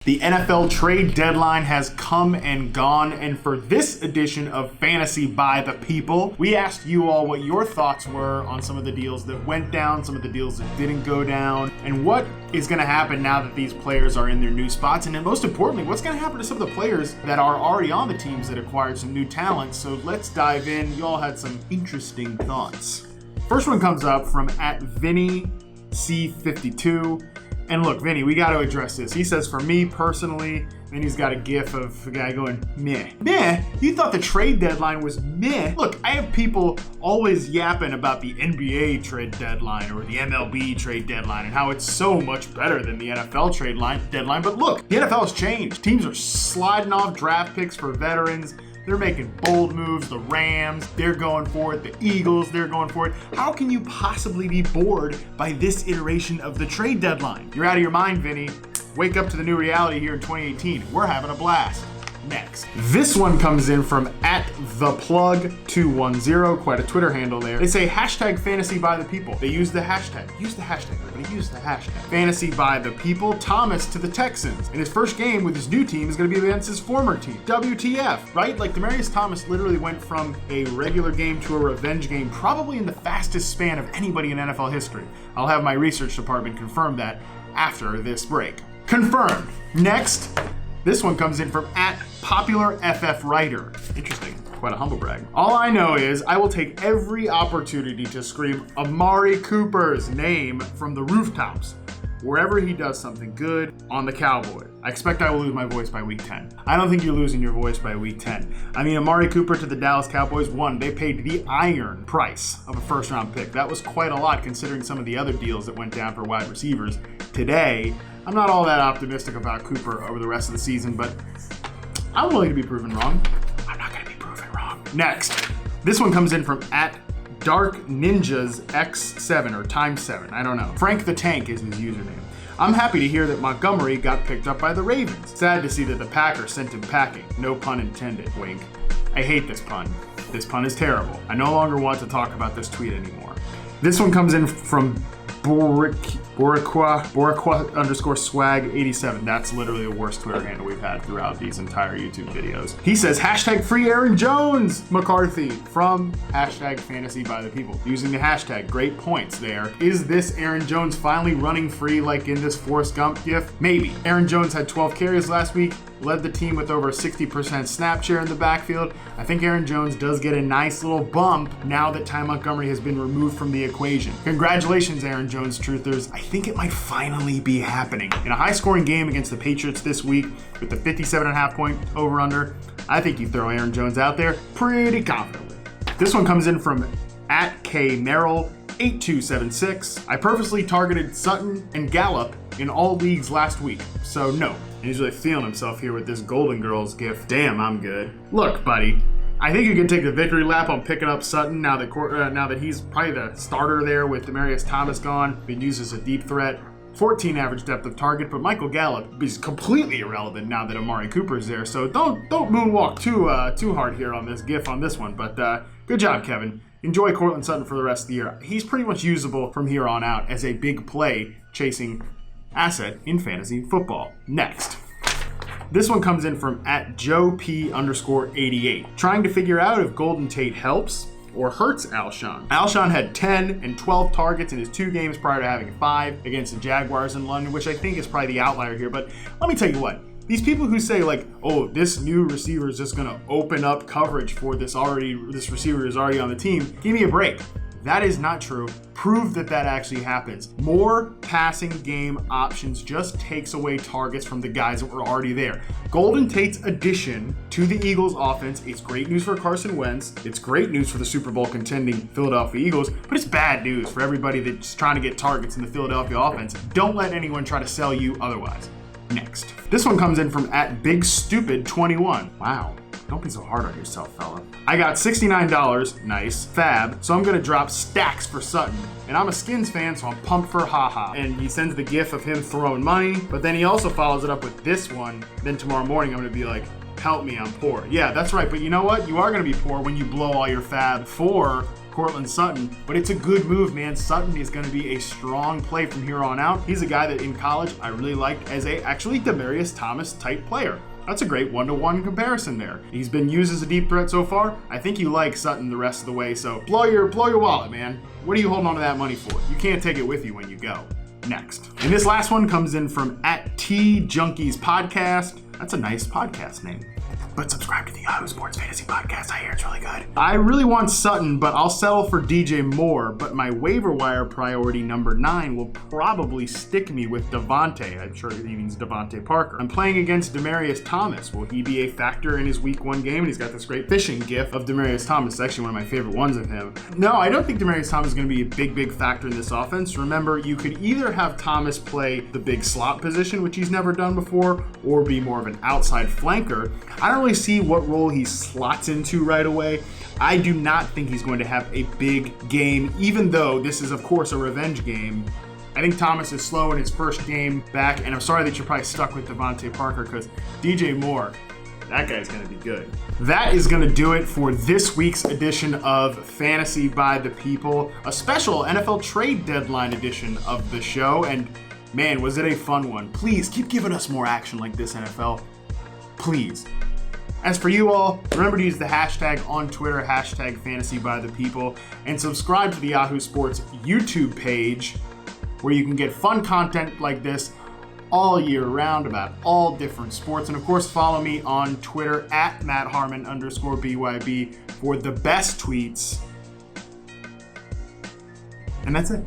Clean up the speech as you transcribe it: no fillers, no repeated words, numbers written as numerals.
The NFL trade deadline has come and gone, and for this edition of Fantasy by the People, we asked you all what your thoughts were on some of the deals that went down, some of the deals that didn't go down, and what is going to happen now that these players are in their new spots, and then most importantly, what's going to happen to some of the players that are already on the teams that acquired some new talent. So let's dive in. You all had some interesting thoughts. First one comes up from @Vinnie C52. And look, Vinny, we got to address this. He says, for me personally, and he's got a gif of a guy going, meh. Meh? You thought the trade deadline was meh? Look, I have people always yapping about the NBA trade deadline or the MLB trade deadline and how it's so much better than the NFL trade deadline. But look, the NFL has changed. Teams are sliding off draft picks for veterans. They're making bold moves. The Rams, they're going for it. The Eagles, they're going for it. How can you possibly be bored by this iteration of the trade deadline? You're out of your mind, Vinny. Wake up to the new reality here in 2018. We're having a blast. Next. This one comes in from @theplug210, quite a Twitter handle there. They say hashtag fantasy by the people. They use the hashtag. Use the hashtag, everybody. Use the hashtag. Fantasy by the people. Thomas to the Texans. And his first game with his new team is going to be against his former team. WTF, right? Like Demaryius Thomas literally went from a regular game to a revenge game, probably in the fastest span of anybody in NFL history. I'll have my research department confirm that after this break. Confirmed. Next. This one comes in from @PopularFFWriter. Interesting, quite a humble brag. All I know is I will take every opportunity to scream Amari Cooper's name from the rooftops wherever he does something good on the Cowboys. I expect I will lose my voice by week 10. I don't think you're losing your voice by week 10. I mean, Amari Cooper to the Dallas Cowboys, they paid the iron price of a first-round pick. That was quite a lot considering some of the other deals that went down for wide receivers. Today, I'm not all that optimistic about Cooper over the rest of the season, but I'm willing to be proven wrong. I'm not going to be proven wrong. Next, this one comes in from @DarkNinjasX7 or Time7. I don't know. Frank the Tank is his username. I'm happy to hear that Montgomery got picked up by the Ravens. Sad to see that the Packers sent him packing. No pun intended. Wink. I hate this pun. This pun is terrible. I no longer want to talk about this tweet anymore. This one comes in from Boricua_swag87. That's literally the worst Twitter handle we've had throughout these entire YouTube videos. He says, hashtag free Aaron Jones, McCarthy, from hashtag fantasy by the people. Using the hashtag, great points there. Is this Aaron Jones finally running free like in this Forrest Gump gif? Maybe. Aaron Jones had 12 carries last week, led the team with over 60% snap share in the backfield. I think Aaron Jones does get a nice little bump now that Ty Montgomery has been removed from the equation. Congratulations, Aaron Jones truthers. I think it might finally be happening. In a high-scoring game against the Patriots this week with the 57.5 point over-under, I think you throw Aaron Jones out there pretty confidently. This one comes in from @KMerrill8276. I purposely targeted Sutton and Gallup in all leagues last week, so no. And he's really feeling himself here with this Golden Girls gif. Damn, I'm good. Look, buddy, I think you can take the victory lap on picking up Sutton now that he's probably the starter there with Demaryius Thomas gone, being used as a deep threat. 14 average depth of target, but Michael Gallup is completely irrelevant now that Amari Cooper is there. So don't moonwalk too hard here on this gif on this one. But good job, Kevin. Enjoy Cortland Sutton for the rest of the year. He's pretty much usable from here on out as a big play chasing asset in fantasy football. Next. This one comes in from @JoeP_88. Trying to figure out if Golden Tate helps or hurts Alshon. Alshon had 10 and 12 targets in his 2 games prior to having 5 against the Jaguars in London, which I think is probably the outlier here. But let me tell you what. These people who say like, oh, this new receiver is just going to open up coverage for this receiver is already on the team, give me a break. That is not true. Prove that actually happens. More passing game options just takes away targets from the guys that were already there. Golden Tate's addition to the Eagles offense, it's great news for Carson Wentz. It's great news for the Super Bowl contending Philadelphia Eagles, but it's bad news for everybody that's trying to get targets in the Philadelphia offense. Don't let anyone try to sell you otherwise. Next. This one comes in from @BigStupid21. Wow. Don't be so hard on yourself, fella. I got $69, nice, fab, so I'm gonna drop stacks for Sutton. And I'm a Skins fan, so I'm pumped for haha. And he sends the gif of him throwing money, but then he also follows it up with this one. Then tomorrow morning, I'm gonna be like, Help me, I'm poor. Yeah, that's right. But you know what? You are going to be poor when you blow all your fab for Courtland Sutton. But it's a good move, man. Sutton is going to be a strong play from here on out. He's a guy that in college I really liked as a actually Demaryius Thomas type player. That's a great one-to-one comparison there. He's been used as a deep threat so far. I think you like Sutton the rest of the way, so blow your wallet, man. What are you holding on to that money for? You can't take it with you when you go. Next. And this last one comes in from @TJunkies Podcast. That's a nice podcast name. But subscribe to the Yahoo Sports Fantasy Podcast. I hear it's really good. I really want Sutton, but I'll settle for DJ Moore. But my waiver wire priority number 9 will probably stick me with Devante. I'm sure he means Devante Parker. I'm playing against Demaryius Thomas. Will he be a factor in his week 1 game? And he's got this great fishing gif of Demaryius Thomas. It's actually one of my favorite ones of him. No, I don't think Demaryius Thomas is going to be a big factor in this offense. Remember, you could either have Thomas play the big slot position, which he's never done before, or be more of an outside flanker. I don't really see what role he slots into right away. I do not think he's going to have a big game, even though this is, of course, a revenge game. I think Thomas is slow in his first game back, and I'm sorry that you're probably stuck with Devante Parker because DJ Moore, that guy's going to be good. That is going to do it for this week's edition of Fantasy by the People, a special NFL trade deadline edition of the show, and man, was it a fun one. Please keep giving us more action like this, NFL. Please. As for you all, remember to use the hashtag on Twitter, #FantasyByThePeople, and subscribe to the Yahoo Sports YouTube page where you can get fun content like this all year round about all different sports. And of course, follow me on Twitter @MattHarmon_BYB for the best tweets. And that's it.